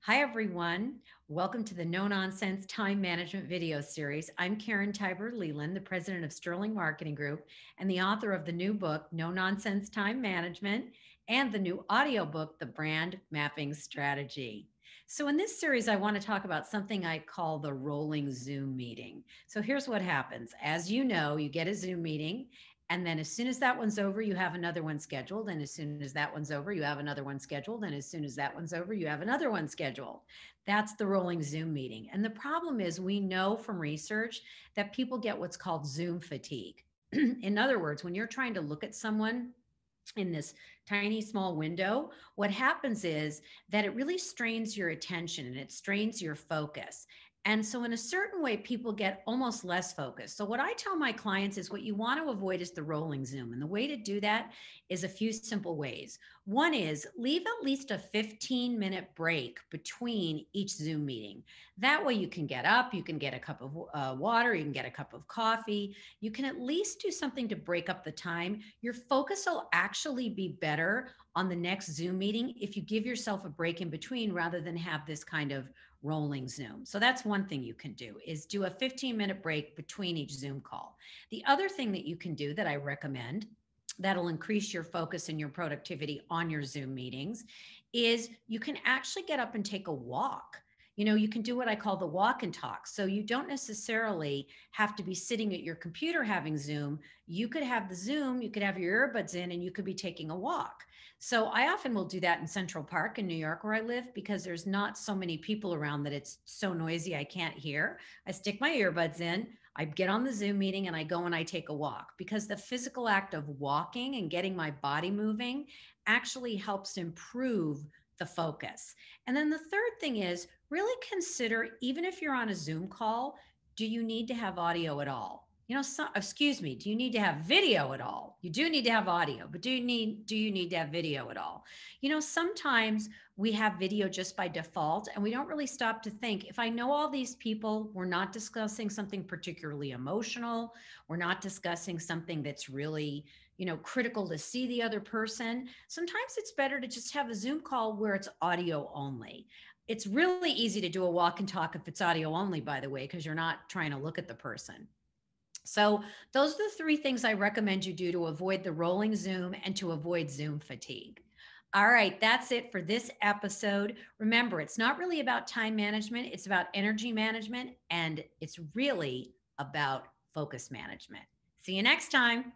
Hi, everyone. Welcome to the No Nonsense Time Management video series. I'm Karen Tiber Leland, the president of Sterling Marketing Group and the author of the new book, No Nonsense Time Management, and the new audiobook, The Brand Mapping Strategy. So, in this series, I want to talk about something I call the rolling Zoom meeting. So, here's what happens. As you know, you get a Zoom meeting, and then as soon as that one's over, you have another one scheduled. And as soon as that one's over, you have another one scheduled. And as soon as that one's over, you have another one scheduled. That's the rolling Zoom meeting. And the problem is, we know from research that people get what's called Zoom fatigue. In other words, when you're trying to look at someone in this tiny small window, what happens is that it really strains your attention and it strains your focus. And so, in a certain way, people get almost less focused. So, what I tell my clients is what you want to avoid is the rolling Zoom. And the way to do that is a few simple ways. One is leave at least a 15-minute break between each Zoom meeting. That way, you can get up, you can get a cup of water, you can get a cup of coffee. You can at least do something to break up the time. Your focus will actually be better on the next Zoom meeting if you give yourself a break in between rather than have this kind of rolling Zoom. So that's one thing you can do is do a 15-minute break between each Zoom call. The other thing that you can do that I recommend that'll increase your focus and your productivity on your Zoom meetings is you can actually get up and take a walk. You can do what I call the walk and talk. So you don't necessarily have to be sitting at your computer having Zoom. You could have the Zoom, you could have your earbuds in, and you could be taking a walk. So I often will do that in Central Park in New York where I live because there's not so many people around that it's so noisy I can't hear. I stick my earbuds in, I get on the Zoom meeting and I go and I take a walk because the physical act of walking and getting my body moving actually helps improve the focus. And then the third thing is really consider, even if you're on a Zoom call, do you need to have audio at all? Excuse me, do you need to have video at all? You do need to have audio, but do you need to have video at all? Sometimes we have video just by default and we don't really stop to think, if I know all these people, we're not discussing something particularly emotional, we're not discussing something that's really critical to see the other person. Sometimes it's better to just have a Zoom call where it's audio only. It's really easy to do a walk and talk if it's audio only, by the way, because you're not trying to look at the person. So those are the three things I recommend you do to avoid the rolling Zoom and to avoid Zoom fatigue. All right, that's it for this episode. Remember, it's not really about time management, it's about energy management, and it's really about focus management. See you next time.